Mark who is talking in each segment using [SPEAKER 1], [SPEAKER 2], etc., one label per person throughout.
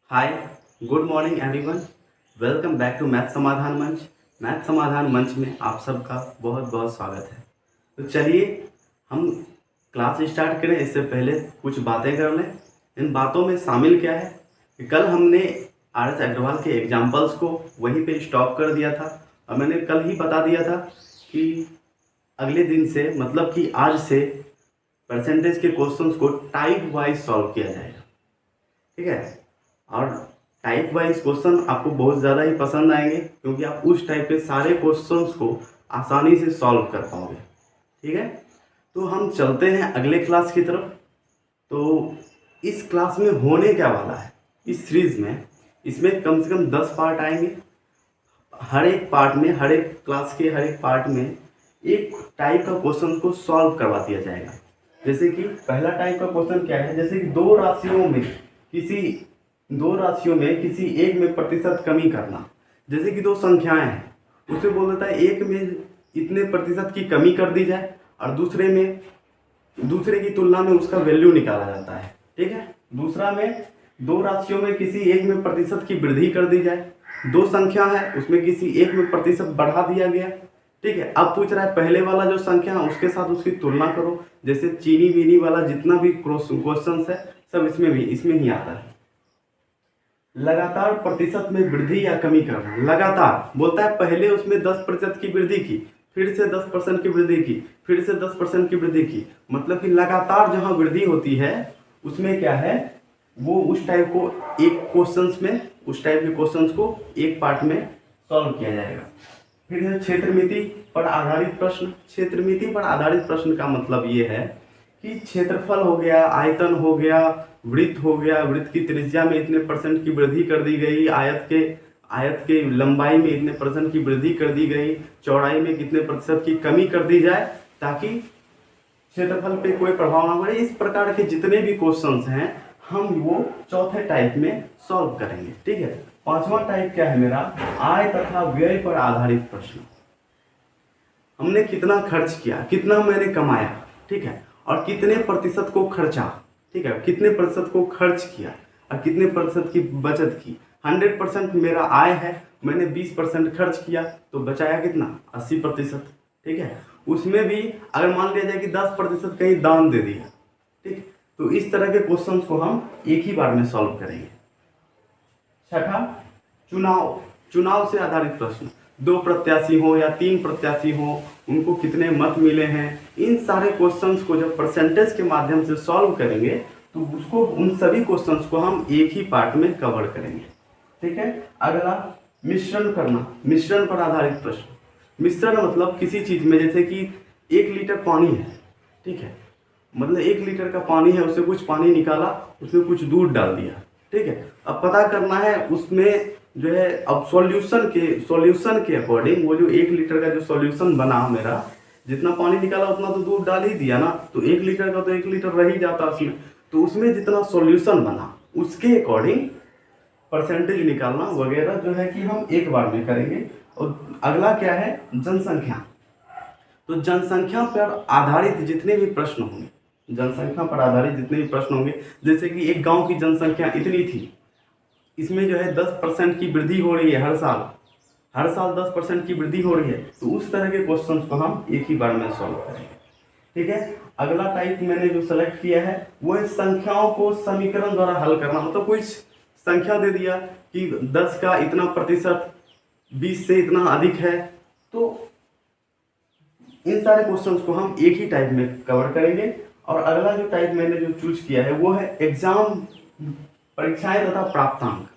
[SPEAKER 1] Hi, good morning everyone. Welcome back to math Samadhan Manch. Math Samadhan मंच में आप सबका बहुत बहुत स्वागत है। तो चलिए हम क्लास स्टार्ट करें। इससे पहले कुछ बातें कर लें। इन बातों में शामिल क्या है कि कल हमने आर एस अग्रवाल के एग्जाम्पल्स को वहीं पे स्टॉप कर दिया था और मैंने कल ही बता दिया था कि अगले दिन से मतलब कि आज से परसेंटेज के क्वेश्चंस को टाइप वाइज सॉल्व किया जाएगा। ठीक है, और टाइप वाइज क्वेश्चन आपको बहुत ज़्यादा ही पसंद आएंगे क्योंकि आप उस टाइप के सारे क्वेश्चंस को आसानी से सॉल्व कर पाओगे। ठीक है, तो हम चलते हैं अगले क्लास की तरफ। तो इस क्लास में होने क्या वाला है, इस सीरीज में इसमें कम से कम 10 पार्ट आएंगे। हर एक पार्ट में, हर एक क्लास के हर एक पार्ट में एक टाइप का क्वेश्चन को सॉल्व करवा दिया जाएगा। जैसे कि पहला टाइप का क्वेश्चन क्या है, जैसे कि दो राशियों में किसी एक में प्रतिशत कमी करना। जैसे कि दो संख्याएं हैं, उसे बोल देता है एक में इतने प्रतिशत की कमी कर दी जाए और दूसरे की तुलना में उसका वैल्यू निकाला जाता है। ठीक है, दूसरा में दो राशियों में किसी एक में प्रतिशत की वृद्धि कर दी जाए। दो संख्या है, उसमें किसी एक में प्रतिशत बढ़ा दिया गया। ठीक है, अब पूछ रहा है पहले वाला जो संख्या है उसके साथ उसकी तुलना करो। जैसे चीनी बीनी वाला जितना भी क्वेश्चन है सब इसमें ही आता है। लगातार प्रतिशत में वृद्धि या कमी करना। लगातार बोलता है पहले उसमें 10% की वृद्धि की, फिर से 10% की वृद्धि की, फिर से 10% की वृद्धि की। मतलब कि लगातार जहां वृद्धि होती है उसमें क्या है, वो उस टाइप के क्वेश्चंस को एक पार्ट में सॉल्व किया जाएगा। फिर है क्षेत्रमिति पर आधारित प्रश्न। क्षेत्रमिति पर आधारित प्रश्न का मतलब ये है कि क्षेत्रफल हो गया, आयतन हो गया, वृत्त हो गया, वृत्त की त्रिज्या में इतने % की वृद्धि कर दी गई, आयत के लंबाई में इतने % की वृद्धि कर दी गई, चौड़ाई में कितने % की कमी कर दी जाए ताकि क्षेत्रफल पे कोई प्रभाव ना पड़े। इस प्रकार के जितने भी क्वेश्चंस हैं हम वो चौथे टाइप में सॉल्व करेंगे। ठीक है, पांचवा टाइप क्या है मेरा, आय तथा व्यय पर आधारित प्रश्न। हमने कितना खर्च किया, कितना मैंने कमाया, ठीक है, और कितने प्रतिशत को खर्चा। ठीक है, कितने प्रतिशत को खर्च किया और कितने प्रतिशत की बचत की। 100% मेरा आय है, मैंने 20% खर्च किया तो बचाया कितना, 80%। ठीक है, उसमें भी अगर मान लिया जाए कि 10% कहीं दान दे दिया, ठीक, तो इस तरह के क्वेश्चंस को हम एक ही बार में सॉल्व करेंगे। छठा, चुनाव से आधारित प्रश्न। 2 प्रत्याशी हो या 3 प्रत्याशी हो, उनको कितने मत मिले हैं, इन सारे क्वेश्चंस को जब परसेंटेज के माध्यम से सॉल्व करेंगे तो उन सभी क्वेश्चंस को हम एक ही पार्ट में कवर करेंगे। ठीक है, अगला मिश्रण करना। मिश्रण पर आधारित प्रश्न। मिश्रण मतलब किसी चीज में, जैसे कि 1 लीटर पानी है, ठीक है, मतलब 1 लीटर का पानी है, उससे कुछ पानी निकाला, उसमें कुछ दूध डाल दिया। ठीक है, अब पता करना है उसमें जो है, अब सॉल्यूशन के अकॉर्डिंग वो जो 1 लीटर का जो सॉल्यूशन बना मेरा, जितना पानी निकाला उतना तो दूध डाल ही दिया ना, तो 1 लीटर का तो 1 लीटर रह ही जाता उसमें। तो उसमें जितना सॉल्यूशन बना उसके अकॉर्डिंग परसेंटेज निकालना वगैरह जो है कि हम एक बार में करेंगे। और अगला क्या है, जनसंख्या। तो जनसंख्या पर आधारित जितने भी प्रश्न होंगे, जैसे कि एक गांव की जनसंख्या इतनी थी, इसमें जो है 10% की वृद्धि हो रही है हर साल 10% की वृद्धि हो रही है, तो उस तरह के क्वेश्चंस को हम एक ही बार में सॉल्व करेंगे। ठीक है, अगला टाइप मैंने जो सेलेक्ट किया है वो है संख्याओं को समीकरण द्वारा हल करना। मतलब कोई संख्या दे दिया कि 10 का इतना प्रतिशत 20 से इतना अधिक है, तो इन सारे क्वेश्चंस को हम एक ही टाइप में कवर करेंगे। और अगला जो टाइप मैंने जो चूज किया है वो है एग्जाम, परीक्षाएं तथा प्राप्तांक।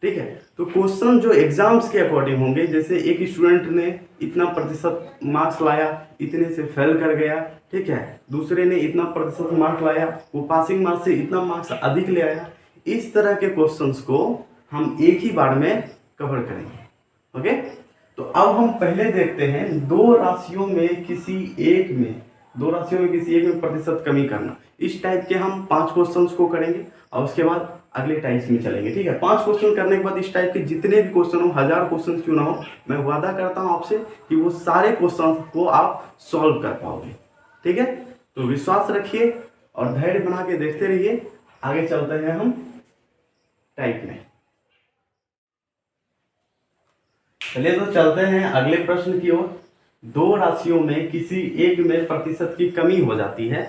[SPEAKER 1] ठीक है, तो क्वेश्चन जो एग्जाम्स के अकॉर्डिंग होंगे, जैसे एक स्टूडेंट ने इतना प्रतिशत मार्क्स लाया, इतने से फेल कर गया, ठीक है, दूसरे ने इतना प्रतिशत मार्क्स लाया, वो पासिंग मार्क्स से इतना मार्क्स अधिक ले आया। इस तरह के क्वेश्चंस को हम एक ही बार में कवर करेंगे। ओके, तो अब हम पहले देखते हैं दो राशियों में किसी एक में प्रतिशत कमी करना। इस टाइप के हम 5 क्वेश्चंस को करेंगे और उसके बाद अगले टाइप्स में चलेंगे। ठीक है, 5 क्वेश्चन करने के बाद इस टाइप के जितने भी क्वेश्चन हो, 1000 क्वेश्चन क्यों ना हो, मैं वादा करता हूं आपसे कि वो सारे क्वेश्चन को आप सॉल्व कर पाओगे। ठीक है, तो विश्वास रखिए और धैर्य बना के देखते रहिए। आगे चलते हैं हम टाइप में। चलिए तो चलते हैं अगले प्रश्न की ओर। दो राशियों में किसी एक में प्रतिशत की कमी हो जाती है,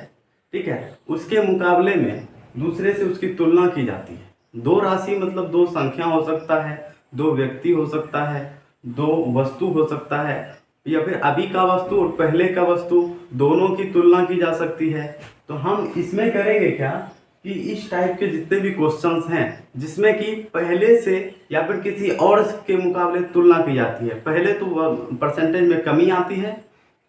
[SPEAKER 1] ठीक है, उसके मुकाबले में दूसरे से उसकी तुलना की जाती है। दो राशि मतलब दो संख्या हो सकता है, दो व्यक्ति हो सकता है, दो वस्तु हो सकता है, या फिर अभी का वस्तु और पहले का वस्तु, दोनों की तुलना की जा सकती है। तो हम इसमें करेंगे क्या कि इस टाइप के जितने भी क्वेश्चंस हैं जिसमें कि पहले से या फिर किसी और के मुकाबले तुलना की जाती है, पहले तो परसेंटेज में कमी आती है,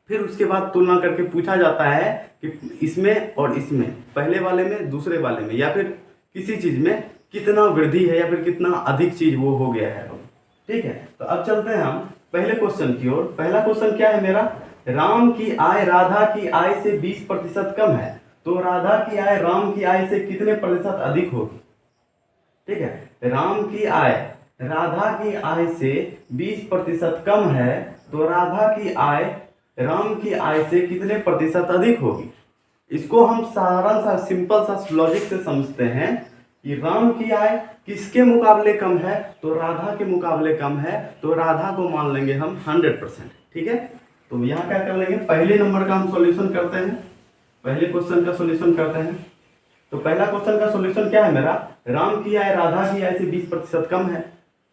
[SPEAKER 1] फिर उसके बाद तुलना करके पूछा जाता है कि इसमें और इसमें, पहले वाले में दूसरे वाले में, या फिर किसी चीज में कितना वृद्धि है या फिर कितना अधिक चीज वो हो गया है। ठीक है, तो अब चलते हैं हम पहले क्वेश्चन की ओर। पहला क्वेश्चन क्या है मेरा, राम की आय राधा की आय से 20% कम है, तो राधा की आय राम की आय से कितने प्रतिशत अधिक होगी। ठीक है, राम की आय राधा की आय से 20% कम है, तो राधा की आय राम की आय से कितने प्रतिशत अधिक होगी। इसको हम सारा सा सिंपल सा लॉजिक से समझते हैं कि राम की आय किसके मुकाबले कम है, तो राधा के मुकाबले कम है, तो राधा को मान लेंगे हम 100%। ठीक है, तो यहाँ क्या कर लेंगे, पहले नंबर का हम सॉल्यूशन करते हैं, पहले क्वेश्चन का सॉल्यूशन करते हैं। तो पहला क्वेश्चन का सॉल्यूशन क्या है मेरा, राम की आय राधा की आय से 20% कम है,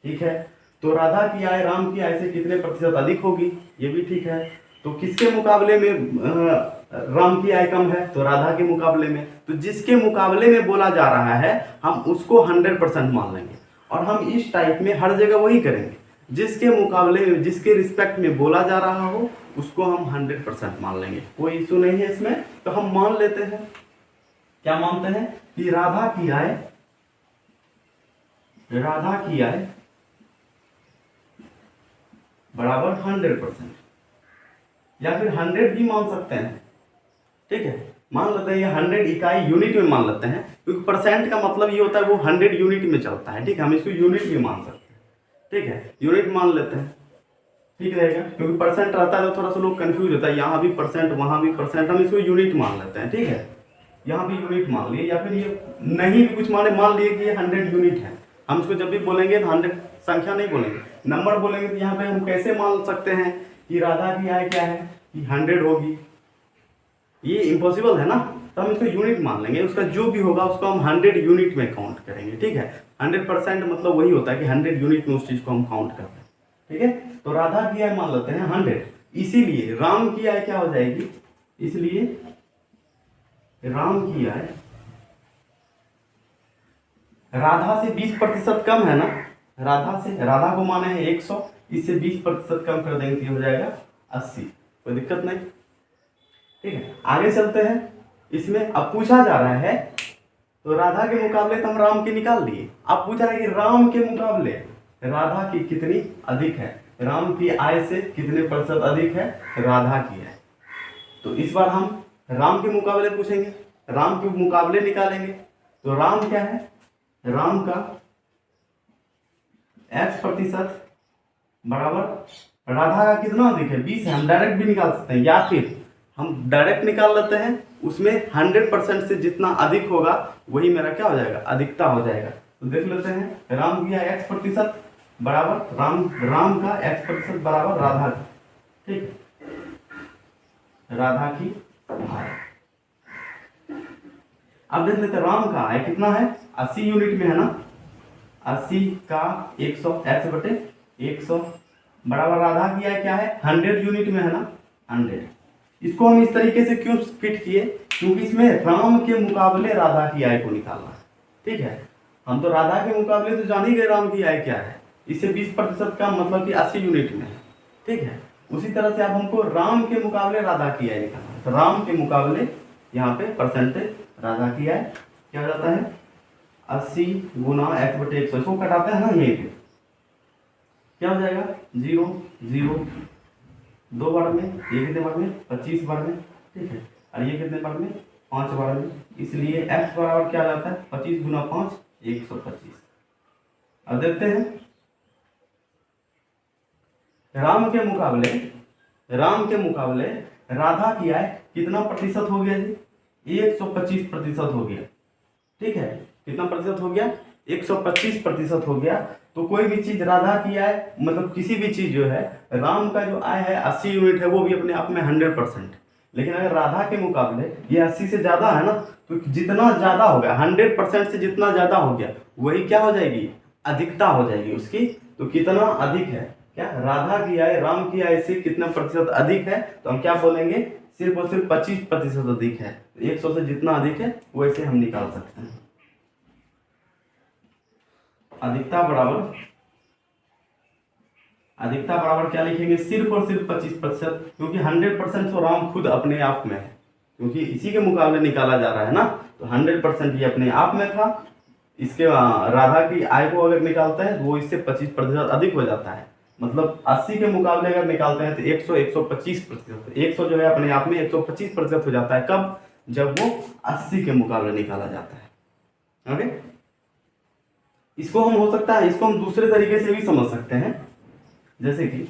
[SPEAKER 1] ठीक है, तो राधा की आय राम की आय से कितने प्रतिशत अधिक होगी, ये भी ठीक है। तो किसके मुकाबले में राम की आय कम है, तो राधा के मुकाबले में, तो जिसके मुकाबले में बोला जा रहा है हम उसको 100% मान लेंगे। और हम इस टाइप में हर जगह वही करेंगे, जिसके मुकाबले में जिसके रिस्पेक्ट में बोला जा रहा हो उसको हम 100% मान लेंगे, कोई इशू नहीं है इसमें। तो हम मान लेते हैं, क्या मानते हैं कि राधा की आय बराबर 100%, या फिर 100 भी मान सकते हैं। ठीक है, मान लेते हैं ये 100 इकाई यूनिट में मान लेते हैं, क्योंकि परसेंट का मतलब ये होता है वो 100 यूनिट में चलता है। ठीक है, हम इसको यूनिट भी मान सकते हैं। ठीक है, यूनिट मान लेते हैं, ठीक रहेगा, क्योंकि परसेंट रहता है तो थोड़ा सा लोग कंफ्यूज होता है, यहाँ भी परसेंट वहाँ भी परसेंट, हम इसको यूनिट मान लेते हैं। ठीक है, यहाँ भी यूनिट मान लिए, या फिर ये नहीं भी कुछ मान लिए कि ये 100 यूनिट है। हम इसको जब भी बोलेंगे तो 100 संख्या नहीं बोलेंगे, नंबर बोलेंगे। तो यहाँ पे हम कैसे मान सकते हैं कि राधा की आय क्या है कि 100 होगी, ये इम्पॉसिबल है ना, तो हम इसको यूनिट मान लेंगे, उसका जो भी होगा उसको हम 100 यूनिट में काउंट करेंगे। ठीक है, 100% मतलब वही होता है कि 100 यूनिट में उस चीज को हम काउंट कर रहे हैं। ठीक है, तो राधा की आय मान लेते हैं 100, इसीलिए राम की आय क्या हो जाएगी, इसलिए राम की आय राधा से 20% कम है ना, राधा को माने हैं 100, इससे 20% कम कर देंगे तो हो जाएगा 80, कोई दिक्कत नहीं। ठीक है, आगे चलते हैं। इसमें अब पूछा जा रहा है, तो राधा के मुकाबले तो हम राम की निकाल लिए, अब पूछा है कि राम के मुकाबले राधा की कितनी अधिक है, राम की आय से कितने प्रतिशत अधिक है राधा की आय। तो इस बार हम राम के मुकाबले पूछेंगे, राम के मुकाबले निकालेंगे। तो राम क्या है, राम का x% बराबर राधा का कितना अधिक है 20 है, हम डायरेक्ट भी निकाल सकते हैं, या फिर हम डायरेक्ट निकाल लेते हैं, उसमें 100% से जितना अधिक होगा वही मेरा क्या हो जाएगा, अधिकता हो जाएगा। तो देख लेते हैं, राम की x% बराबर राम का x% बराबर राधा का। ठीक, राधा की आय। अब देख लेते हैं राम का आय कितना है, 80 यूनिट में है ना, 80 का 100 100 बराबर राधा की आय क्या है 100 यूनिट में है ना, 100। इसको हम इस तरीके से क्यों फिट किए, क्योंकि इसमें राम के मुकाबले राधा की आय को निकालना है। ठीक है, हम तो राधा के मुकाबले तो जान ही गए राम की आय क्या है, इससे 20% का मतलब कि 80 यूनिट में है। ठीक है, उसी तरह से अब हमको राम के मुकाबले राधा की आय निकालना है, तो राम के मुकाबले यहाँ पे परसेंटेज राधा की आय क्या हो जाता है 80 गुना x/100, इसको कटाते हैं ना, यहीं पे क्या हो जाएगा 0 0, 2 बार में, ये कितने बार में 25 बार में। ठीक है, और ये कितने बार में 5 बार में, इसलिए x बराबर क्या आ जाता है 25 गुना 5 125। अब देखते हैं राम के मुकाबले राधा की आय कितना प्रतिशत हो गया जी, 125% हो गया। ठीक है, कितना प्रतिशत हो गया 125% हो गया। तो कोई भी चीज राधा की आय, मतलब किसी भी चीज जो है, राम का जो आय है 80 यूनिट है, वो भी अपने आप में 100%। लेकिन अगर राधा के मुकाबले ये 80 से ज्यादा है ना, तो जितना ज्यादा हो गया 100% से जितना ज्यादा हो गया, वही क्या हो जाएगी, अधिकता हो जाएगी उसकी। तो कितना अधिक है, क्या राधा की आय राम की आय से कितना प्रतिशत अधिक है, तो हम क्या बोलेंगे, सिर्फ और सिर्फ 25% अधिक है। 100 से जितना अधिक है वैसे हम निकाल सकते हैं। अधिकता बराबर क्या लिखेंगे, सिर्फ और सिर्फ 25%, क्योंकि 100% तो राम खुद अपने आप में है, क्योंकि इसी के मुकाबले निकाला जा रहा है ना, तो 100% ये अपने आप में था। इसके राधा की आय को अगर निकालते हैं तो वो इससे 25% अधिक हो जाता है। मतलब 80 के मुकाबले अगर निकालते हैं तो 125%, 100 जो है अपने आप में 125% हो जाता है। कब, जब वो 80 के मुकाबले निकाला जाता है। ओके, इसको हम हो सकता है, इसको हम दूसरे तरीके से भी समझ सकते हैं, जैसे कि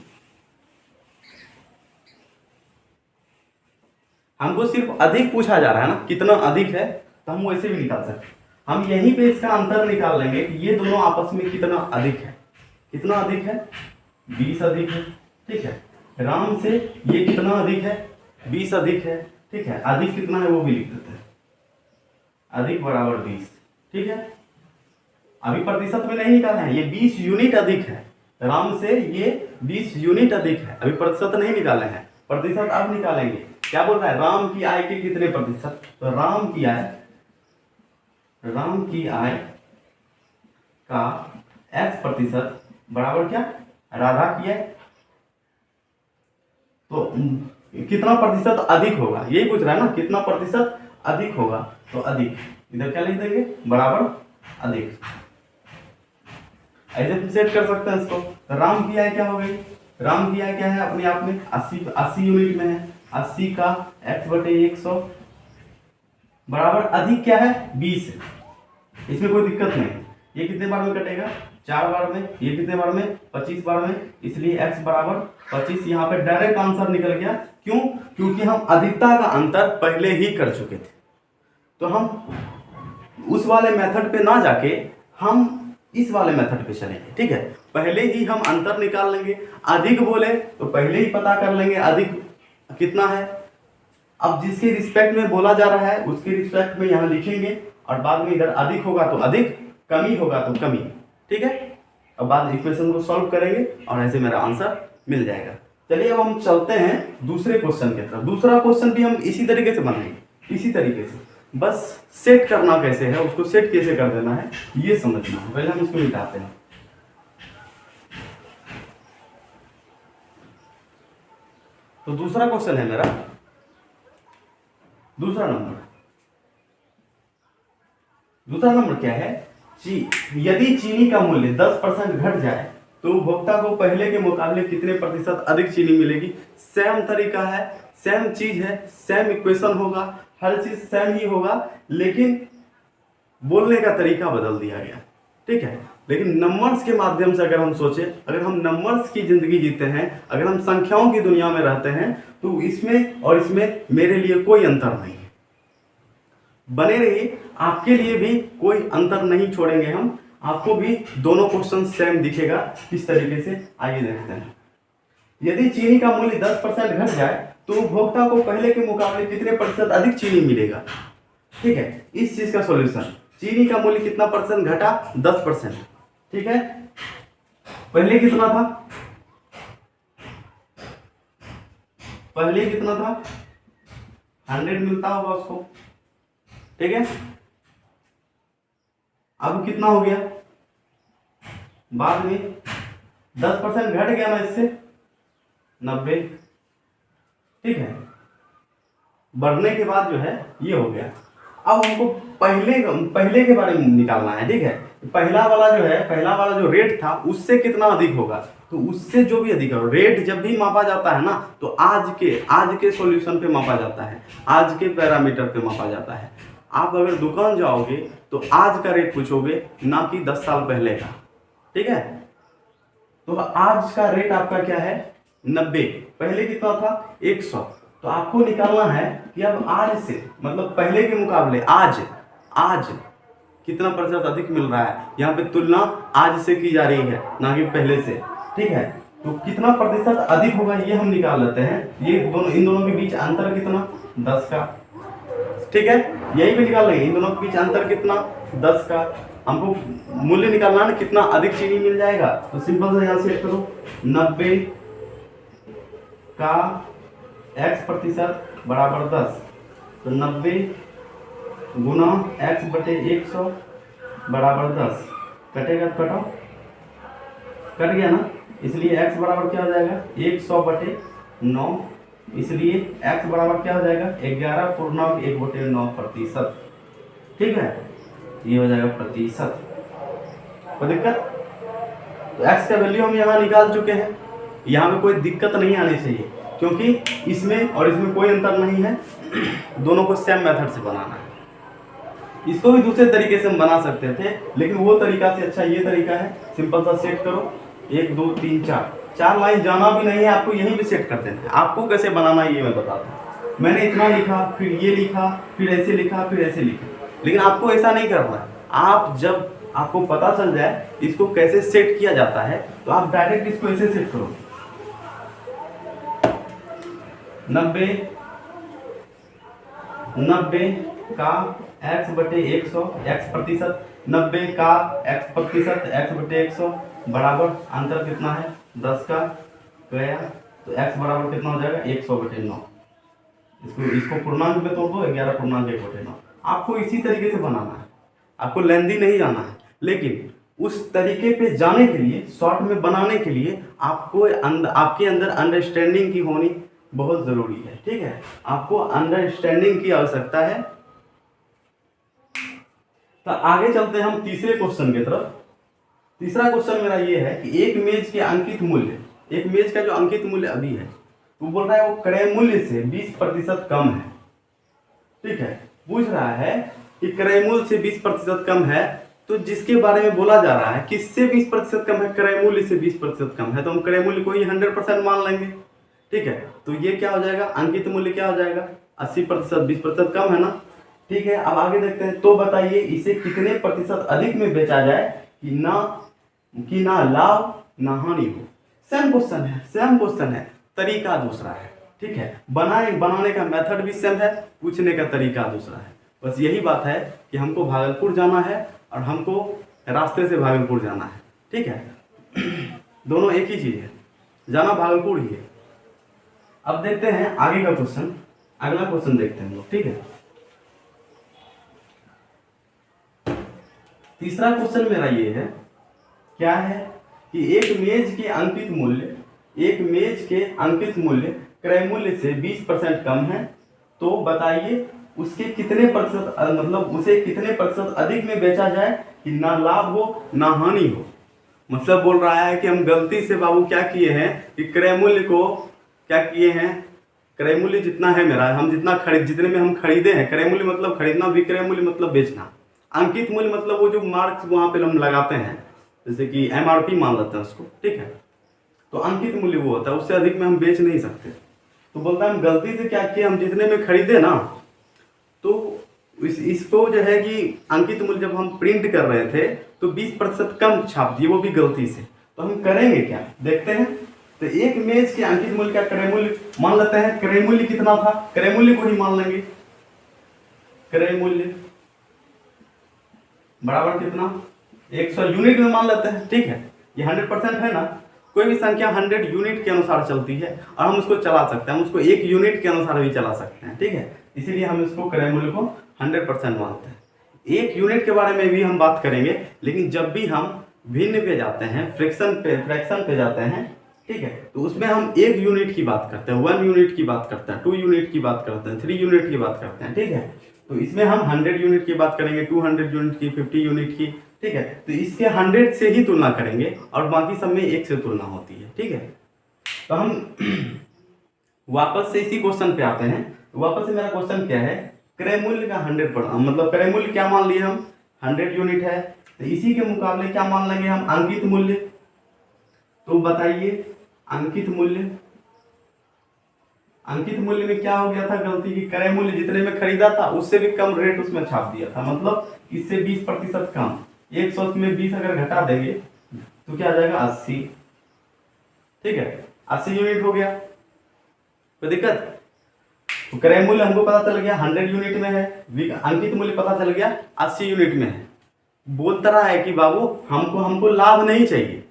[SPEAKER 1] हमको सिर्फ अधिक पूछा जा रहा है ना, कितना अधिक है, तो हम वैसे भी निकाल सकते हैं। हम यहीं पे इसका अंतर निकाल लेंगे कि ये दोनों आपस में कितना अधिक है। कितना अधिक है, 20 अधिक है, ठीक है। राम से ये कितना अधिक है, 20 अधिक है, ठीक है। अधिक कितना है वो भी लिख देते हैं, अधिक बराबर 20, ठीक है। अभी प्रतिशत में नहीं निकाला है, ये 20 यूनिट अधिक है, राम से ये 20 यूनिट अधिक है। अभी प्रतिशत नहीं निकाले हैं, प्रतिशत अब निकालेंगे। क्या बोल रहा है, राम की आय के कितने प्रतिशत, तो राम की आय का x% बराबर क्या, राधा की आय। तो कितना प्रतिशत अधिक होगा, यही पूछ रहा है ना, कितना प्रतिशत अधिक होगा, तो अधिक इधर क्या लिख देंगे, बराबर अधिक। ऐसे हम सेट कर सकते हैं इसको। तो राम की आय क्या हो गई, राम की आय क्या है अपने आप में 80 यूनिट में है, 80 का x/100 बराबर अधिक क्या है, 20 है। इसमें कोई दिक्कत नहीं, ये कितने बार में कटेगा, 4 बार में, ये कितने बार में, 25 बार में, इसलिए x बराबर 25। यहाँ पे डायरेक्ट आंसर निकल गया। क्यों, क्योंकि हम अधिकता का अंतर पहले ही कर चुके थे। तो हम उस वाले मेथड पे ना जाके हम इस वाले मेथड पे चलेंगे, ठीक है। पहले ही हम अंतर निकाल लेंगे, अधिक बोले तो पहले ही पता कर लेंगे अधिक कितना है। अब जिसके रिस्पेक्ट में बोला जा रहा है उसके रिस्पेक्ट में यहाँ लिखेंगे, और बाद में इधर अधिक होगा तो अधिक, कमी होगा तो कमी, ठीक है। अब बाद इक्वेशन को सॉल्व करेंगे और ऐसे मेरा आंसर मिल जाएगा। चलिए अब हम चलते हैं दूसरे क्वेश्चन की तरफ। दूसरा क्वेश्चन भी हम इसी तरीके से बनाएंगे, इसी तरीके से, बस सेट करना कैसे है, उसको सेट कैसे कर देना है ये समझना है। पहले हम इसको मिटाते हैं। तो दूसरा क्वेश्चन है मेरा, दूसरा नंबर क्या है, यदि चीनी का मूल्य 10% घट जाए तो उपभोक्ता को पहले के मुकाबले कितने प्रतिशत अधिक चीनी मिलेगी। सेम तरीका है, सेम चीज है, सेम इक्वेशन होगा, हर चीज सेम ही होगा, लेकिन बोलने का तरीका बदल दिया गया, ठीक है। लेकिन नंबर्स के माध्यम से अगर हम सोचे, अगर हम नंबर्स की जिंदगी जीते हैं, अगर हम संख्याओं की दुनिया में रहते हैं, तो इसमें और इसमें मेरे लिए कोई अंतर नहीं है। बने रहिए, आपके लिए भी कोई अंतर नहीं छोड़ेंगे हम, आपको भी दोनों क्वेश्चन सेम दिखेगा। किस तरीके से, आइए देखते हैं। यदि चीनी का मूल्य 10% घट जाए तो उपभोक्ता को पहले के मुकाबले कितने प्रतिशत अधिक चीनी मिलेगा, ठीक है। इस चीज का सॉल्यूशन, चीनी का मूल्य कितना परसेंट घटा, 10%, ठीक है। पहले कितना था, पहले कितना था, 100 मिलता होगा उसको, ठीक है। अब कितना हो गया, बाद में 10% घट गया ना इससे, 90, ठीक है। बढ़ने के बाद जो है ये हो गया। अब हमको पहले के बारे में निकालना है, ठीक है। पहला वाला जो रेट था उससे कितना अधिक होगा, तो उससे जो भी अधिक है, रेट जब भी मापा जाता है ना, तो आज के सॉल्यूशन पे मापा जाता है, आज के पैरामीटर पे मापा जाता है। आप अगर दुकान जाओगे तो आज का रेट पूछोगे, ना कि 10 साल पहले का, ठीक है। तो आज का रेट आपका क्या है, 90, पहले कितना था 100। तो आपको निकालना है कि अब आज से, मतलब पहले के मुकाबले आज कितना प्रतिशत अधिक मिल रहा है। यहाँ पे तुलना आज से की जा रही है, ना कि पहले से, ठीक है। तो कितना प्रतिशत अधिक होगा ये हम निकाल लेते हैं। ये दोनों, इन दोनों के बीच अंतर कितना, 10 का, ठीक है। यही भी निकाल लेंगे, इन दोनों के बीच अंतर कितना, 10 का। हमको मूल्य निकालना है ना, कितना अधिक चीनी मिल जाएगा। तो सिंपल से यहाँ से करो, 90 का x प्रतिशत बराबर 10। तो 90 गुना x बटे 100 बराबर 10। कटेगा, कटो, कट गया ना। इसलिए x बराबर क्या हो जाएगा, 100 बटे 9। इसलिए x बराबर क्या हो जाएगा, 11.1/9 ठीक है। ये हो जाएगा प्रतिशत। कोई दिक्कत? तो x का वैल्यू हम यहाँ निकाल चुके हैं। यहाँ पे कोई दिक्कत नहीं आनी चाहिए, क्योंकि इसमें और इसमें कोई अंतर नहीं है। दोनों को सेम मेथड से बनाना है। इसको भी दूसरे तरीके से हम बना सकते थे, लेकिन वो तरीका से अच्छा ये तरीका है। सिंपल सा सेट करो, 1 2 3 4 लाइन जाना भी नहीं है आपको, यहीं भी सेट कर देना है। आपको कैसे बनाना है ये मैं बताता हूँ। मैंने इतना लिखा, फिर ये लिखा, फिर ऐसे लिखा, फिर ऐसे लिखा, लेकिन आपको ऐसा नहीं करना है। आप जब आपको पता चल जाए इसको कैसे सेट किया जाता है, तो आप डायरेक्ट इसको ऐसे सेट करो, 90 का x बटे 100, x प्रतिशत, 90 का x प्रतिशत, x बटे 100 बराबर अंतर कितना है, 10 का गया। तो x बराबर कितना हो जाएगा, 100 बटे 9। इसको पूर्णांक में तोड़ दो, 11.1/9। आपको इसी तरीके से बनाना है, आपको लेंदी नहीं जाना है। लेकिन उस तरीके पे जाने के लिए, शॉर्ट में बनाने के लिए आपको आपके अंदर अंडरस्टैंडिंग की होनी बहुत जरूरी है, ठीक है। आपको अंडरस्टैंडिंग की आवश्यकता है। तो आगे चलते हैं हम तीसरे क्वेश्चन की तरफ। तीसरा क्वेश्चन मेरा ये है कि एक मेज के अंकित मूल्य, एक मेज का जो अंकित मूल्य अभी है, वो बोल रहा है वो क्रय मूल्य से 20% कम है, ठीक है। पूछ रहा है कि क्रय मूल्य से 20% कम है, तो जिसके बारे में बोला जा रहा है किससे 20% कम है, क्रय मूल्य से 20% कम है, तो हम क्रय मूल्य को ही 100% मान लेंगे, ठीक है। तो ये क्या हो जाएगा, अंकित मूल्य क्या हो जाएगा, 80%, 20% कम है ना, ठीक है। अब आगे देखते हैं। तो बताइए इसे कितने प्रतिशत अधिक में बेचा जाए कि ना लाभ ना हानि हो। सेम क्वेश्चन है, तरीका दूसरा है, ठीक है। बनाने का मेथड भी सेम है, पूछने का तरीका दूसरा है। बस यही बात है कि हमको भागलपुर जाना है और हमको रास्ते से भागलपुर जाना है, ठीक है। दोनों एक ही चीज है, जाना भागलपुर ही है। अब देखते हैं आगे का क्वेश्चन, अगला क्वेश्चन देखते हैं लोग, ठीक है। तीसरा क्वेश्चन मेरा ये है, क्या है कि एक मेज के अंकित मूल्य क्रय मूल्य से 20% कम है, तो बताइए उसके कितने प्रतिशत, मतलब उसे कितने प्रतिशत अधिक में बेचा जाए कि ना लाभ हो ना हानि हो। मतलब बोल रहा है कि हम गलती से बाबू क्या किए हैं कि क्रय मूल्य को क्या किए हैं, क्रय मूल्य जितना है मेरा, हम जितने में हम खरीदे हैं, क्रय मूल्य मतलब खरीदना, विक्रय मूल्य मतलब बेचना, अंकित मूल्य मतलब वो जो मार्क्स वहां पे हम लगाते हैं, जैसे कि MRP मान लेते हैं उसको, ठीक है। तो अंकित मूल्य वो होता है, उससे अधिक में हम बेच नहीं सकते। तो बोलता है हम गलती से क्या किए, हम जितने में खरीदे ना, तो इसको जो है कि अंकित मूल्य जब हम प्रिंट कर रहे थे तो 20% कम छाप दिए, वो भी गलती से। तो हम करेंगे क्या, देखते हैं। तो एक मेज के अंकित मूल्य का क्रय मूल्य मान लेते हैं, क्रय मूल्य कितना था, क्रय मूल्य को ही मान लेंगे। क्रय मूल्य बराबर कितना, 100 यूनिट में मान लेते हैं, ठीक है। ये 100% है ना, कोई भी संख्या 100 यूनिट के अनुसार चलती है और हम उसको चला सकते हैं, हम उसको 1 यूनिट के अनुसार भी चला सकते हैं, ठीक है। इसीलिए हम इसको क्रय मूल्य को 100% मानते हैं। 1 यूनिट के बारे में भी हम बात करेंगे, लेकिन जब भी हम भिन्न पे जाते हैं, फ्रैक्शन पे जाते हैं, ठीक है, तो उसमें हम 1 यूनिट की बात करते हैं, 1 यूनिट की बात करते हैं, 2 यूनिट की बात करते हैं, 3 यूनिट की बात करते हैं, ठीक है। तो इसमें हम 100 यूनिट की बात करेंगे, 200 यूनिट की, 50 यूनिट की, ठीक है। तो इसके 100 से ही तुलना करेंगे और बाकी सब में 1 से तुलना होती है, ठीक है। तो हम वापस से इसी क्वेश्चन पे आते हैं। वापस से मेरा क्वेश्चन क्या है, क्रय मूल्य का 100%, मतलब क्रय मूल्य क्या मान लिए हम, 100 यूनिट है, तो इसी के मुकाबले क्या मान लेंगे हम, अंकित मूल्य। तो बताइए अंकित मूल्य अंकित मूल्य में क्या हो गया था गलती की, क्रय मूल्य जितने में खरीदा था उससे भी कम रेट उसमें छाप दिया था, मतलब इससे 20% कम। 100 में 20 अगर घटा देंगे तो क्या आ जाएगा 80। ठीक है, 80 यूनिट हो गया, कोई दिक्कत? तो क्रय मूल्य हमको पता चल गया 100 यूनिट में है, अंकित मूल्य पता चल गया 80 यूनिट में है। बोलता रहा है कि बाबू हमको हमको लाभ नहीं चाहिए,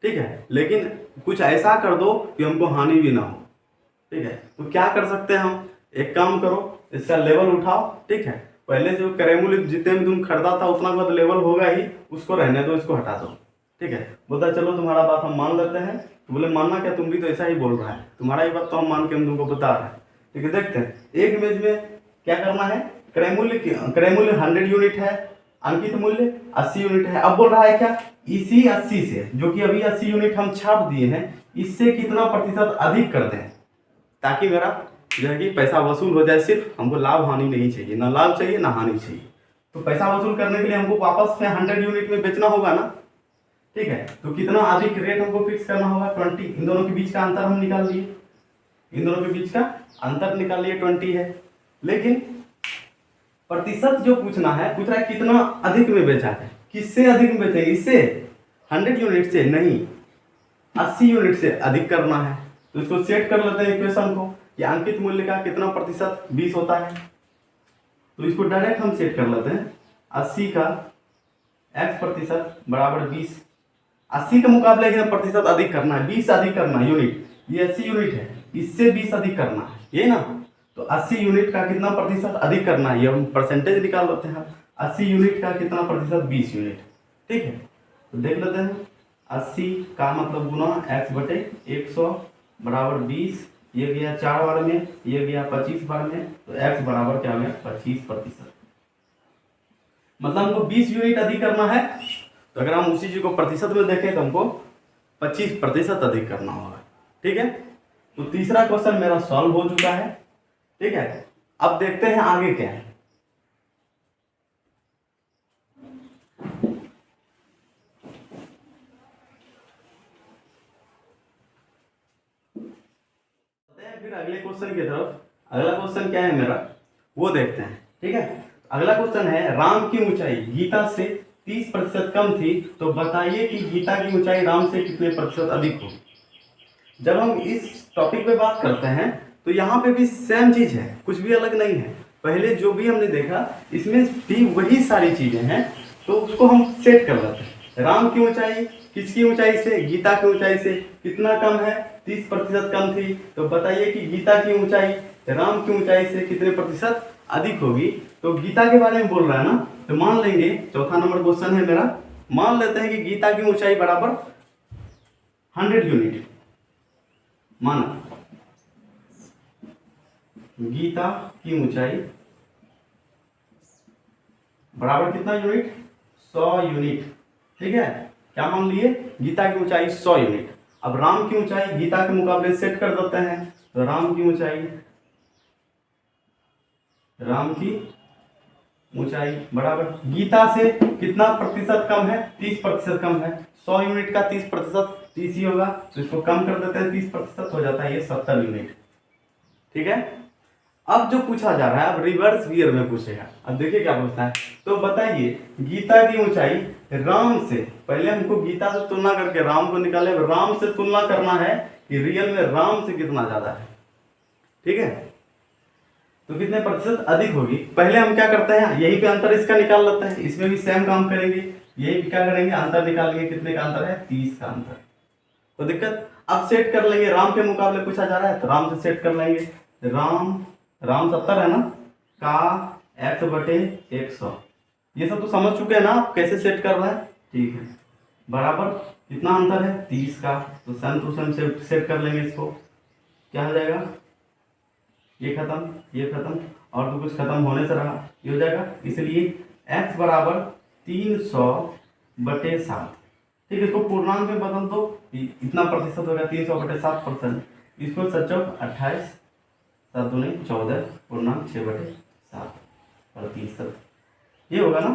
[SPEAKER 1] ठीक है, लेकिन कुछ ऐसा कर दो कि हमको हानि भी ना हो। ठीक है, तो क्या कर सकते हैं हम, एक काम करो, इसका लेवल उठाओ। ठीक है, पहले जो क्रय मूल्य जितने में तुम खरीदा था उतना का तो लेवल होगा ही, उसको रहने दो, इसको हटा दो। ठीक है, बोलता चलो तुम्हारा बात हम मान लेते हैं। तो बोले मानना क्या, तुम भी तो ऐसा ही बोल रहा है, तुम्हारा ही बात तो हम मान के हम तुमको बता रहे हैं। ठीक है, देखते हैं एक इमेज में क्या करना है। क्रय मूल्य 100 यूनिट है, अंकित मूल्य 80 यूनिट है। अब बोल रहा है क्या, इसी 80 से, जो कि अभी 80 यूनिट हम छाप दिए हैं, इससे कितना प्रतिशत अधिक कर दें ताकि मेरा जो है कि पैसा वसूल हो जाए। सिर्फ हमको लाभ हानि नहीं चाहिए, ना लाभ चाहिए ना हानि चाहिए। तो पैसा वसूल करने के लिए हमको वापस से 100 यूनिट में बेचना होगा ना। ठीक है, तो कितना अधिक रेट हमको फिक्स करना होगा 20। इन दोनों के बीच का अंतर हम निकाल लिए, इन दोनों के बीच का अंतर निकाल लिए 20 है। लेकिन प्रतिशत जो पूछना है, पूछ रहा है कितना अधिक में बेचा है, किससे अधिक में बेचेंगे, इससे 100 यूनिट से नहीं, 80 यूनिट से अधिक करना है। तो इसको सेट कर लेते हैं इक्वेशन को कि अंकित मूल्य का कितना प्रतिशत 20 होता है। तो इसको डायरेक्ट हम सेट कर लेते हैं, 80 का x प्रतिशत बराबर 20। 80 के मुकाबले एकदम प्रतिशत अधिक करना है, 20 अधिक करना है यूनिट। ये 80 यूनिट है, इससे 20 अधिक करना है, ये ना। तो 80 यूनिट का कितना प्रतिशत अधिक करना है, ये हम परसेंटेज निकाल लेते हैं। 80 यूनिट का कितना प्रतिशत, 20 यूनिट। ठीक है, तो देख लेते हैं 80 का मतलब गुना x बटे 100 बराबर 20। ये गया 4 बार में, ये गया 25 बार में, तो x बराबर क्या हो गया 25%। मतलब हमको 20 यूनिट अधिक करना है। तो अगर हम उसी चीज को प्रतिशत में देखें तो हमको 25% अधिक करना होगा। ठीक है, तो तीसरा क्वेश्चन मेरा सॉल्व हो चुका है। ठीक है, अब देखते हैं आगे क्या है। फिर अगले क्वेश्चन की तरफ। अगला क्वेश्चन क्या है मेरा, वो देखते हैं। ठीक है, अगला क्वेश्चन है, राम की ऊंचाई गीता से 30% कम थी, तो बताइए कि गीता की ऊंचाई राम से कितने प्रतिशत अधिक होगी। जब हम इस टॉपिक पे बात करते हैं तो यहाँ पे भी सेम चीज है, कुछ भी अलग नहीं है। पहले जो भी हमने देखा इसमें भी वही सारी चीजें हैं, तो उसको हम सेट कर लेते हैं। राम की ऊंचाई किसकी ऊंचाई से, गीता की ऊंचाई से कितना कम है, 30% कम थी, तो बताइए कि गीता की ऊंचाई राम की ऊंचाई से कितने प्रतिशत अधिक होगी। तो गीता के बारे में बोल रहा है ना, तो मान लेंगे, चौथा नंबर क्वेश्चन है मेरा, मान लेते हैं कि गीता की ऊंचाई बराबर 100 यूनिट। माना गीता की ऊंचाई बराबर कितना यूनिट, 100 यूनिट। ठीक है, क्या मान लिए, गीता की ऊंचाई 100 यूनिट। अब राम की ऊंचाई गीता के मुकाबले सेट कर देते हैं, तो राम की ऊंचाई बराबर गीता से कितना प्रतिशत कम है, 30% कम है। 100 यूनिट का 30% 30 ही होगा, तो इसको कम कर देते हैं, 30% हो जाता है ये 70 यूनिट। ठीक है, अब जो पूछा जा रहा है, अब रिवर्स गियर में पूछेगा। अब देखिए क्या पूछता है, तो बताइए गीता की ऊंचाई राम से, पहले हमको गीता से तुलना करके राम को निकाले, राम से तुलना करना है कि रियल में राम से कितना ज्यादा है। ठीक है, तो कितने प्रतिशत अधिक होगी। पहले हम क्या करते हैं, यहीं पे अंतर इसका निकाल लेते हैं, इसमें भी सेम काम करेंगे, यही क्या करेंगे, अंतर निकालेंगे। कितने का अंतर है, 30 का अंतर। तो दिक्कत, अब सेट कर लेंगे, राम के मुकाबले पूछा जा रहा है तो राम से सेट कर लेंगे। राम 70 है ना, का x बटे 100, ये सब तो समझ चुके हैं ना आप कैसे सेट कर रहा है। ठीक है, बराबर कितना अंतर है, 30 का, तो सेम टू सेम सेट कर लेंगे इसको। क्या हो जाएगा, ये खत्म, ये खत्म, और तो कुछ खत्म होने से रहा, ये हो जाएगा। इसलिए x बराबर 300 बटे 7। ठीक है, इसको पूर्णांक में बदल दो, इतना प्रतिशत होगा 300 बटे 7%। इसको सचौक 28 7 दूनी 14 पूर्णांक 6 बटे 7 प्रतिशत, ये होगा ना,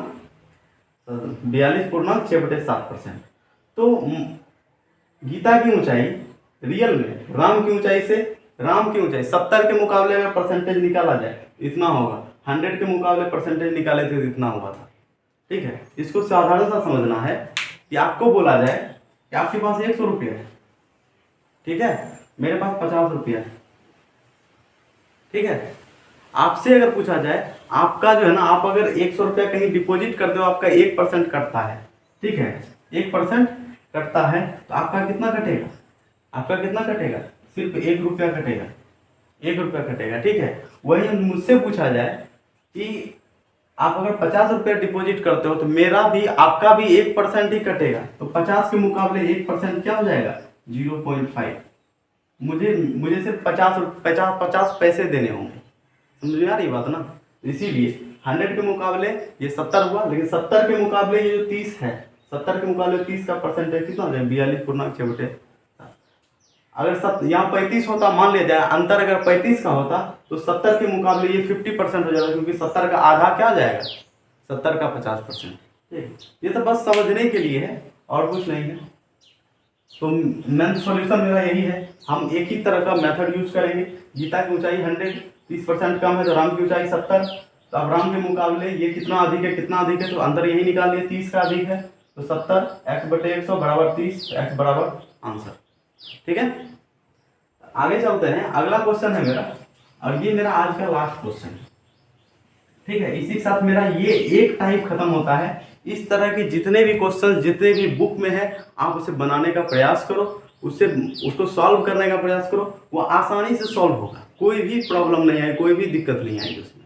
[SPEAKER 1] 42 पूर्णांक 6 बटे 7%। तो गीता की ऊंचाई रियल में राम की ऊंचाई से राम की ऊंचाई 70 के मुकाबले अगर परसेंटेज निकाला जाए इतना होगा, 100 के मुकाबले परसेंटेज निकाले थे तो इतना हुआ था। ठीक है, इसको साधारण सा समझना है कि आपको बोला जाए कि आपके पास 100 रुपया है, ठीक है, मेरे पास 50 रुपया है। ठीक है, आपसे अगर पूछा जाए आपका जो है ना, आप अगर 100 रुपया कहीं डिपॉजिट करते हो आपका 1% कटता है। ठीक है, 1% कटता है तो आपका कितना कटेगा, आपका कितना कटेगा, सिर्फ 1 रुपया कटेगा, 1 रुपया कटेगा। ठीक है, वही मुझसे पूछा जाए कि आप अगर 50 रुपया डिपॉजिट करते हो तो मेरा भी आपका भी 1% ही कटेगा, तो 50 के मुकाबले 1% क्या हो जाएगा, 0.5। मुझे सिर्फ 50 पैसे देने होंगे। समझ में आ रही बात ना। इसीलिए 100 के मुकाबले ये 70 हुआ, लेकिन 70 के मुकाबले ये जो 30 है, 70 के मुकाबले 30 का परसेंटेज कितना हो जाए, 42.6। अगर यहाँ 35 होता, मान लिया जाए अंतर अगर 35 का होता तो 70 के मुकाबले ये 50% हो जाएगा, क्योंकि 70 का आधा क्या जाएगा, 70 का 50%। ये तो बस समझने के लिए है और कुछ नहीं है। तो मेन सॉल्यूशन मेरा यही है, हम एक ही तरह का मेथड यूज करेंगे। गीता की ऊंचाई 100, 30% कम है तो राम की ऊंचाई 70, तो अब राम के मुकाबले ये कितना अधिक है, कितना अधिक है, तो अंतर यही निकाल लिया, 30 का अधिक है तो 70, x/100 बराबर 30, x बराबर आंसर। ठीक है, आगे चलते हैं। अगला क्वेश्चन है मेरा, और ये मेरा आज का लास्ट क्वेश्चन है। ठीक है, इसी के साथ मेरा ये एक टाइप खत्म होता है। इस तरह के जितने भी क्वेश्चन जितने भी बुक में है आप उसे बनाने का प्रयास करो, उसको सॉल्व करने का प्रयास करो, वो आसानी से सॉल्व होगा, कोई भी प्रॉब्लम नहीं आएगी, कोई भी दिक्कत नहीं आएगी उसमें।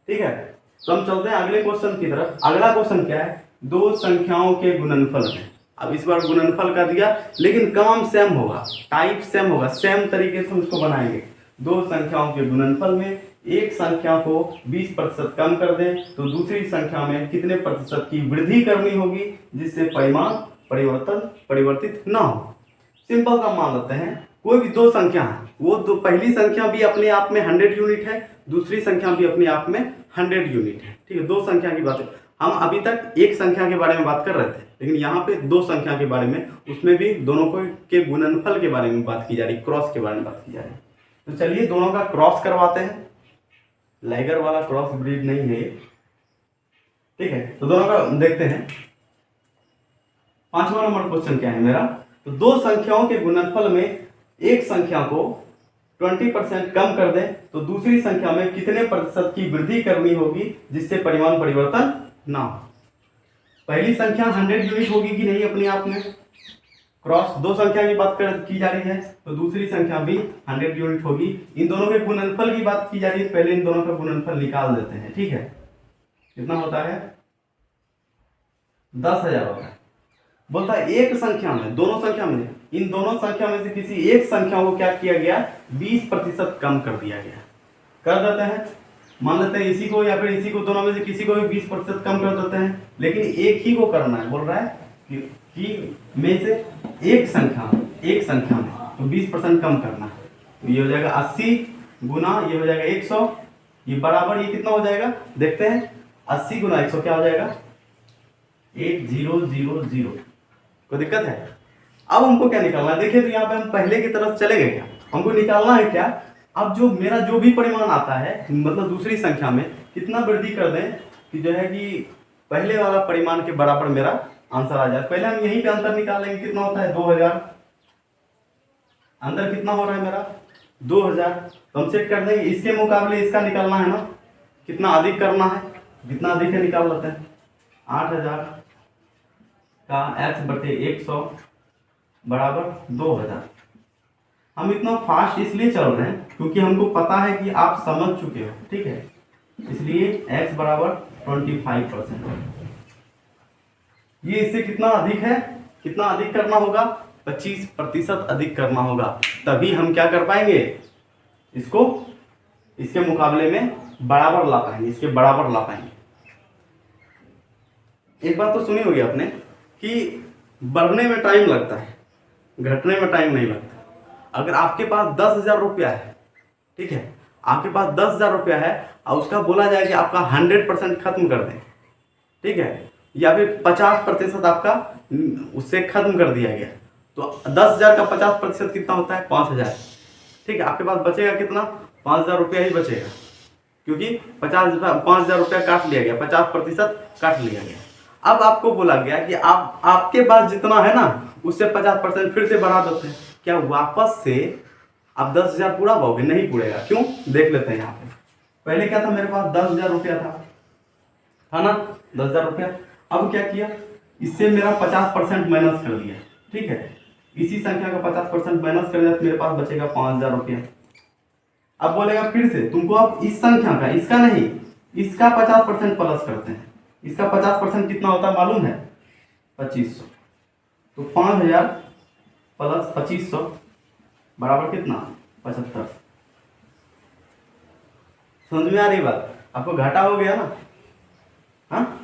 [SPEAKER 1] ठीक है, तो हम चलते हैं अगले क्वेश्चन की तरफ। अगला क्वेश्चन क्या है, दो संख्याओं के गुणनफल है। अब इस बार गुणनफल का दिया, लेकिन काम सेम होगा, टाइप सेम होगा, सेम तरीके से हम इसको बनाएंगे। दो संख्याओं के गुणनफल में एक संख्या को 20% कम कर दें तो दूसरी संख्या में कितने प्रतिशत की वृद्धि करनी होगी जिससे परिमाण परिवर्तित ना हो। सिंपल सा मान लेते हैं, कोई भी दो संख्या है, वो दो, पहली संख्या भी अपने आप में 100 यूनिट है, दूसरी संख्या भी अपने आप में 100 यूनिट है। ठीक है, दो संख्या की बात है। हम अभी तक एक संख्या के बारे में बात कर रहे थे, लेकिन यहाँ पे दो संख्या के बारे में, उसमें भी दोनों को के गुणनफल के बारे में बात की जा रही, क्रॉस के बारे में बात की जा रही। तो चलिए दोनों का क्रॉस करवाते हैं। लाइगर वाला क्रॉस ब्रीड नहीं है ये। ठीक है, तो दोनों का देखते हैं। 5वां नंबर क्वेश्चन क्या है मेरा, तो दो संख्याओं के गुणनफल में एक संख्या को 20% कम कर दें तो दूसरी संख्या में कितने प्रतिशत की वृद्धि करनी होगी जिससे परिमाण परिवर्तन ना हो। पहली संख्या 100 यूनिट होगी कि नहीं अपने आप में, क्रॉस दो संख्या की बात की जा रही है, तो दूसरी संख्या भी 100 यूनिट होगी। इन दोनों के गुणनफल की बात की जा रही है, पहले इन दोनों का गुणनफल निकाल देते हैं। ठीक है, कितना होता है, 10,000 होता है। बोलता है एक संख्या में, दोनों संख्या में, इन दोनों संख्या में से किसी एक संख्या को क्या किया गया, 20% कम कर दिया गया। कर देते हैं, मान लेते हैं इसी को या फिर इसी को, दोनों में से किसी को भी 20% कम कर देते हैं, लेकिन एक ही को करना है। बोल रहा है कि में से एक संख्या में तो 20% कम करना है। तो ये हो जाएगा 80 गुना ये हो जाएगा 100, ये बराबर ये कितना हो जाएगा, देखते हैं। 80 गुना 100 क्या हो जाएगा, 1000। कोई दिक्कत है? अब हमको क्या निकालना है, देखिए तो यहाँ पे हम पहले की तरफ चले गए, क्या हमको निकालना है क्या, अब जो मेरा जो भी परिमाण आता है, मतलब दूसरी संख्या में कितना वृद्धि कर दें कि जो है कि पहले वाला परिमाण के बराबर मेरा आंसर आ जाए। पहले हम यहीं पे अंतर निकाल लेंगे, कितना होता है 2000, अंतर कितना हो रहा है मेरा 2000, तो हम सेट कर देंगे। इसके मुकाबले इसका निकालना है ना, कितना अधिक करना है, कितना अधिक है निकाल लेते हैं। 8000 का x/100 बराबर 2000। हम इतना फास्ट इसलिए चल रहे हैं क्योंकि हमको पता है कि आप समझ चुके हो। ठीक है, इसलिए x बराबर 25%। ये इससे कितना अधिक है, कितना अधिक करना होगा, 25% अधिक करना होगा, तभी हम क्या कर पाएंगे, इसको इसके मुकाबले में बराबर ला पाएंगे, इसके बराबर ला पाएंगे। एक बात तो सुनी होगी आपने कि बढ़ने में टाइम लगता है, घटने में टाइम नहीं लगता। अगर आपके पास 10,000 रुपया है, ठीक है, आपके पास 10,000 रुपया है और उसका बोला जाए कि आपका 100% खत्म कर दें, ठीक है, या फिर 50% आपका उससे खत्म कर दिया गया, तो 10,000 का 50% कितना होता है, 5,000। ठीक है, आपके पास बचेगा कितना, 5,000 रुपया ही बचेगा, क्योंकि 5,000 रुपया काट लिया गया, 50% काट लिया गया। अब आपको बोला गया कि आपके पास जितना है ना उससे 50% फिर से बढ़ा देते हैं, क्या वापस से आप 10,000 पूरा पाओगे? नहीं पूरेगा। क्यों? देख लेते हैं यहाँ पे। पहले क्या था, मेरे पास 10,000 रुपया था ना, 10,000 रुपया। अब क्या किया, इससे मेरा 50% माइनस कर दिया, ठीक है, इसी संख्या का 50% माइनस कर दिया तो मेरे पास बचेगा 5,000 रुपया। अब बोलेगा फिर से तुमको अब इस संख्या का, इसका नहीं, इसका 50% प्लस करते हैं। इसका 50% कितना होता है मालूम है? 2500। तो 5,000 प्लस 2500 बराबर कितना? 75। समझ में आ रही बात? आपको घाटा हो गया ना? हाँ,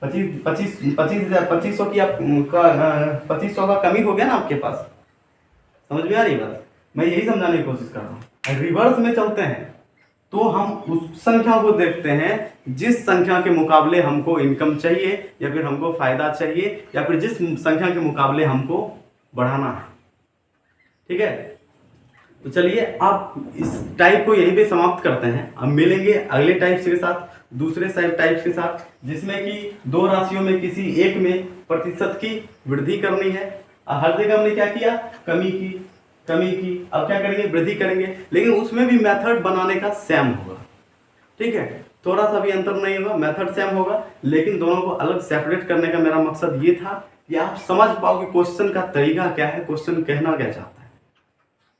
[SPEAKER 1] 25,000 की आप 2500 का कमी हो गया ना आपके पास। समझ में आ रही बात? मैं यही समझाने की कोशिश कर रहा हूँ। रिवर्स में चलते हैं तो हम उस संख्या को देखते हैं जिस संख्या के मुकाबले हमको इनकम चाहिए, या फिर हमको फायदा चाहिए, या फिर जिस संख्या के मुकाबले हमको बढ़ाना है। ठीक है, तो चलिए आप इस टाइप को यहीं पे समाप्त करते हैं। अब मिलेंगे अगले टाइप्स के साथ, दूसरे टाइप्स के साथ, जिसमें कि दो राशियों में किसी एक में प्रतिशत की वृद्धि करनी है। हर जगह हमने क्या किया, कमी की। अब क्या करेंगे, वृद्धि करेंगे, लेकिन उसमें भी मेथड बनाने का सेम होगा। ठीक है, थोड़ा सा भी अंतर नहीं होगा, मेथड सेम होगा, लेकिन दोनों को अलग सेपरेट करने का मेरा मकसद ये था कि आप समझ पाओ कि क्वेश्चन का तरीका क्या है, क्वेश्चन कहना क्या चाहता है।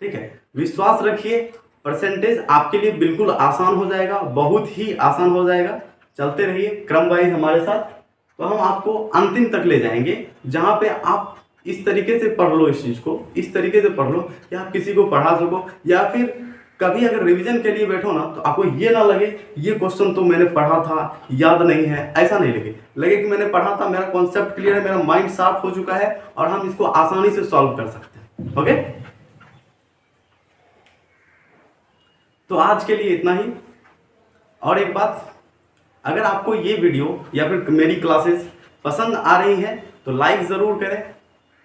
[SPEAKER 1] ठीक है, विश्वास रखिए, परसेंटेज आपके लिए बिल्कुल आसान हो जाएगा, बहुत ही आसान हो जाएगा। चलते रहिए क्रम वाइज हमारे साथ, तो हम आपको अंतिम तक ले जाएंगे, जहां पे आप इस तरीके से पढ़ लो, इस चीज को इस तरीके से पढ़ लो कि आप किसी को पढ़ा सको, या फिर कभी अगर रिवीजन के लिए बैठो ना तो आपको ये ना लगे ये क्वेश्चन तो मैंने पढ़ा था, याद नहीं है, ऐसा नहीं लगे कि मैंने पढ़ा था, मेरा कॉन्सेप्ट क्लियर है, मेरा माइंड साफ हो चुका है और हम इसको आसानी से सॉल्व कर सकते हैं। ओके, तो आज के लिए इतना ही। और एक बात, अगर आपको ये वीडियो या फिर मेरी क्लासेस पसंद आ रही है तो लाइक ज़रूर करें,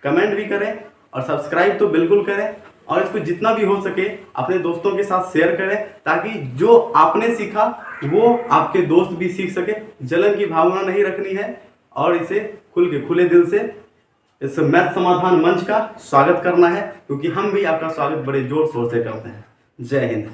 [SPEAKER 1] कमेंट भी करें और सब्सक्राइब तो बिल्कुल करें, और इसको जितना भी हो सके अपने दोस्तों के साथ शेयर करें, ताकि जो आपने सीखा वो आपके दोस्त भी सीख सके। जलन की भावना नहीं रखनी है और इसे खुले दिल से इस मैथ समाधान मंच का स्वागत करना है, क्योंकि हम भी आपका स्वागत बड़े जोर शोर से करते हैं। जय हिंद।